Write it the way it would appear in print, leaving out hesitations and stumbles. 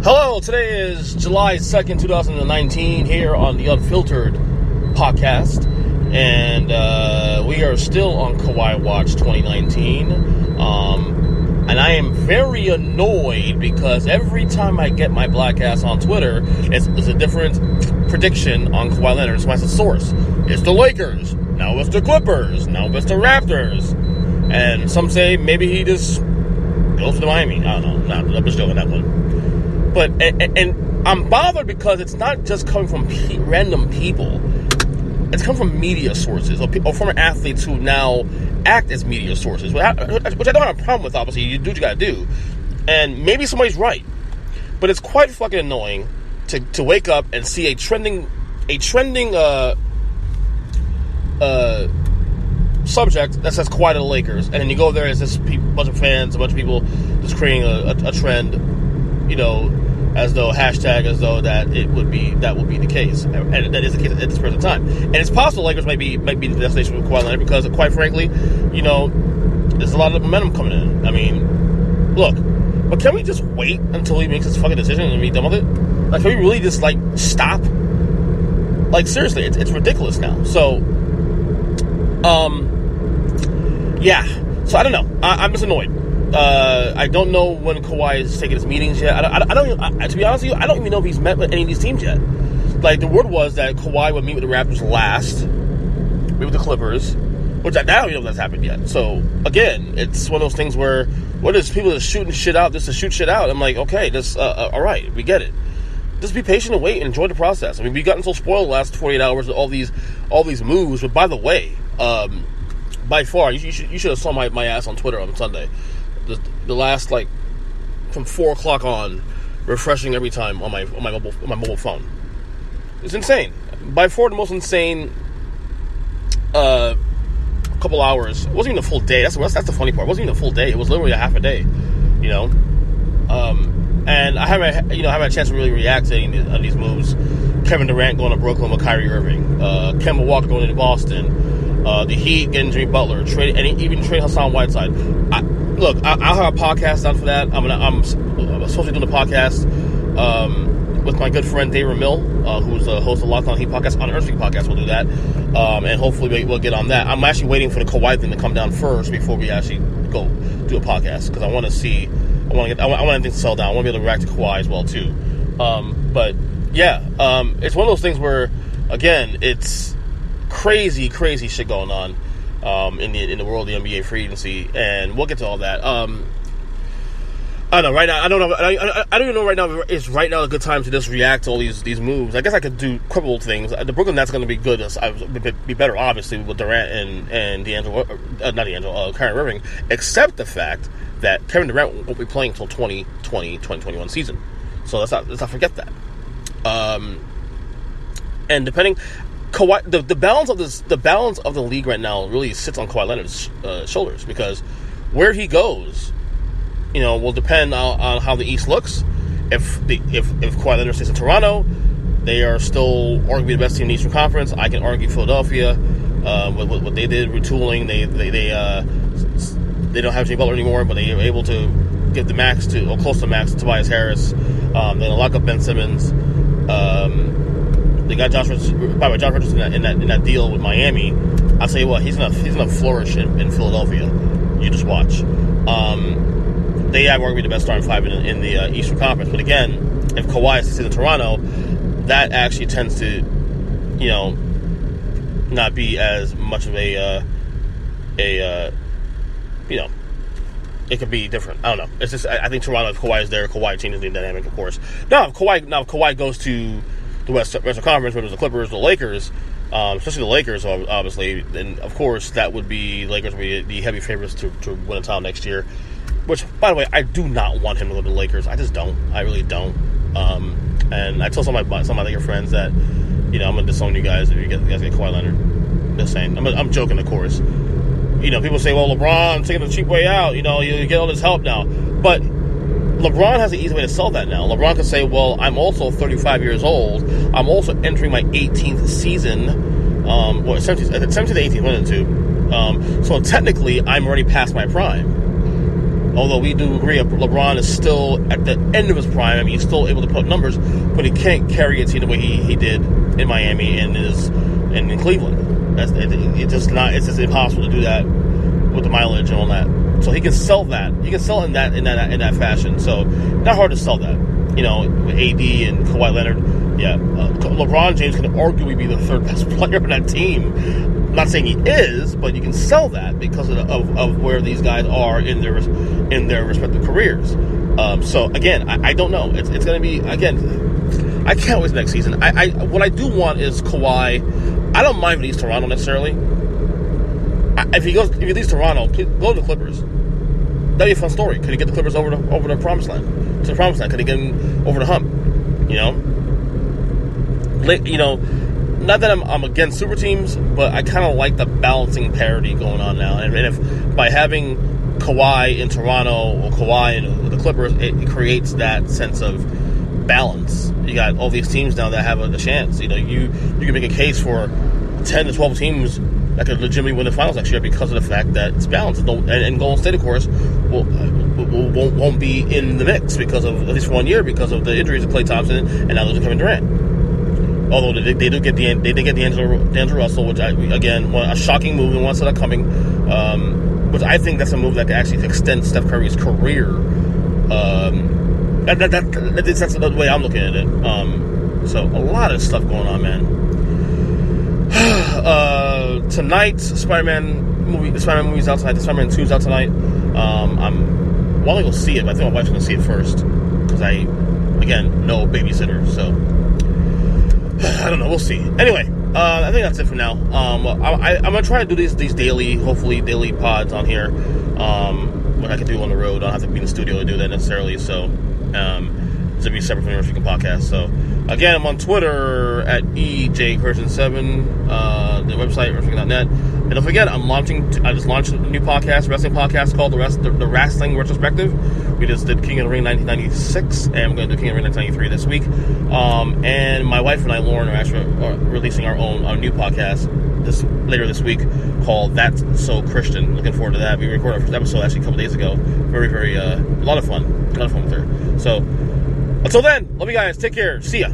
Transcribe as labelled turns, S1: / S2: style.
S1: Hello, today is July 2nd, 2019, here on the Unfiltered podcast, and we are still on Kawhi Watch 2019, and I am very annoyed because every time I get my black ass on Twitter, it's a different prediction on Kawhi Leonard. So that's a source. It's the Lakers, now it's the Clippers, now it's the Raptors, and some say maybe he just goes to Miami. I don't know, I'm just joking that one. But, and I'm bothered because it's not just coming from random people. It's coming from media sources or former athletes who now act as media sources, which I don't have a problem with, obviously. You do what you gotta do. And maybe somebody's right. But it's quite fucking annoying to wake up and see a trending subject that says Kawhi to the Lakers, and then you go there as this bunch of fans, a bunch of people just creating a trend, you know, as though that would be the case, and that is the case at this present time. And it's possible Lakers might be the destination for Kawhi Leonard because, quite frankly, you know, there's a lot of momentum coming in. I mean, look, but can we just wait until he makes his fucking decision and be done with it? Like, can we really just stop? Like, seriously, it's ridiculous now. So, yeah. So I don't know. I'm just annoyed. I don't know when Kawhi is taking his meetings yet. I don't even, to be honest with you, I don't even know if he's met with any of these teams yet. Like, the word was that Kawhi would meet with the Raptors last, meet with the Clippers, which I don't even know if that's happened yet. So, again, it's one of those things where, what is people just shooting shit out just to shoot shit out? I'm like, okay, this, all right, we get it. Just be patient and wait and enjoy the process. I mean, we gotten so spoiled the last 48 hours with all these moves. But by the way, by far, you should have saw my ass on Twitter on Sunday. The last, from 4 o'clock on, refreshing every time on my mobile phone. It's insane. By far the most insane couple hours. It wasn't even a full day. That's the funny part. It wasn't even a full day. It was literally a half a day, you know. And I haven't had a chance to really react to any of these moves. Kevin Durant going to Brooklyn with Kyrie Irving, Kemba Walker going to Boston, the Heat getting Jimmy Butler, even trade Hassan Whiteside. I'll have a podcast done for that. I'm supposed to be doing a podcast with my good friend David Mill, who's the host of Locked On Heat podcast, on Earth Week podcast. We'll do that, and hopefully we'll get on that. I'm actually waiting for the Kawhi thing to come down first before we actually go do a podcast, because I want to see. I want anything to settle down. I want to be able to react to Kawhi as well too. But yeah, it's one of those things where, again, it's crazy shit going on in the world of the NBA free agency, and we'll get to all that. I don't know right now. I don't even know right now if it's right now a good time to just react to all these moves. I guess I could do couple things. The Brooklyn Nets going to be good. Be better, obviously, with Durant and Kyrie Irving, except the fact that Kevin Durant won't be playing until 2020-2021 season. So let's not forget that. And depending, Kawhi, the balance of the league right now really sits on Kawhi Leonard's shoulders, because where he goes, you know, will depend on how the East looks. If Kawhi Leonard stays in Toronto, they are still arguably the best team in the Eastern Conference. I can argue Philadelphia, with what they did, retooling. They don't have Jimmy Butler anymore, but they were able to give the max to, or close to max, to Tobias Harris. They lock up Ben Simmons. They got Josh Richardson in that deal with Miami. I'll tell you what, he's gonna flourish in Philadelphia. You just watch. They have arguably the best starting five in the Eastern Conference. But again, if Kawhi stays in Toronto, that actually tends to, you know, not be as much of a you know, it could be different. I don't know. It's just, I think Toronto, if Kawhi is there, Kawhi changes the dynamic, of course. Now, if Kawhi goes to the Western Conference, whether it's the Clippers, the Lakers, especially the Lakers, obviously, then of course that would be, Lakers would be the heavy favorites to win a title next year. Which, by the way, I do not want him to go to the Lakers. I just don't. I really don't. And I told some of my Laker friends that, you know, I'm gonna disown you guys if you guys get Kawhi Leonard. Just saying. I'm joking, of course. You know, people say, well, LeBron's taking the cheap way out. You know, you get all this help now. But LeBron has an easy way to sell that now. LeBron can say, well, I'm also 35 years old. I'm also entering my 18th season. 17th to 18th, 1 and 2. So technically, I'm already past my prime. Although we do agree LeBron is still at the end of his prime. I mean, he's still able to put up numbers, but he can't carry a team the way he did in Miami and in Cleveland. It's just impossible to do that with the mileage and all that. So he can sell that. He can sell in that fashion. So not hard to sell that. With AD and Kawhi Leonard. Yeah, LeBron James can arguably be the third best player on that team. I'm not saying he is, but you can sell that because of where these guys are in their respective careers. So again, I don't know. It's going to be, again, I can't wait for next season. What I do want is Kawhi. I don't mind if he leaves Toronto necessarily. If he leaves Toronto, please go to the Clippers. That'd be a fun story. Could he get the Clippers over the promised land? To the promised land? Could he get them over the hump? Not that I'm against super teams, but I kind of like the balancing parity going on now. And if by having Kawhi in Toronto or Kawhi in the Clippers, it creates that sense of balance. You got all these teams now that have a chance. You can make a case for 10 to 12 teams that could legitimately win the finals next year because of the fact that it's balanced. And Golden State, of course, won't be in the mix because of, at least for 1 year, because of the injuries of Klay Thompson and now losing Kevin Durant. Although they did get D'Angelo Russell, which a shocking move, and one saw that coming. Which I think that's a move that could actually extend Steph Curry's career. That's the way I'm looking at it. So a lot of stuff going on, man. Tonight, the Spider-Man movie's out tonight. The Spider-Man 2's out tonight. I'm wanting to go see it, but I think my wife's going to see it first because no babysitter, so I don't know. We'll see. Anyway, I think that's it for now. I'm going to try to do these hopefully daily pods on here, what I can do on the road. I don't have to be in the studio to do that necessarily, so to be separate from the Freaking Podcast. So, again, I'm on Twitter at EJCurson7, the website, Freaking.net. And don't forget, I just launched a new podcast, wrestling podcast called the Wrestling Retrospective. We just did King of the Ring 1996, and I'm going to do King of the Ring 1993 this week. And my wife and I, Lauren, are actually releasing our new podcast later this week called That's So Christian. Looking forward to that. We recorded our first episode actually a couple days ago. Very, very, a lot of fun with her. So, until then, love you guys. Take care. See ya.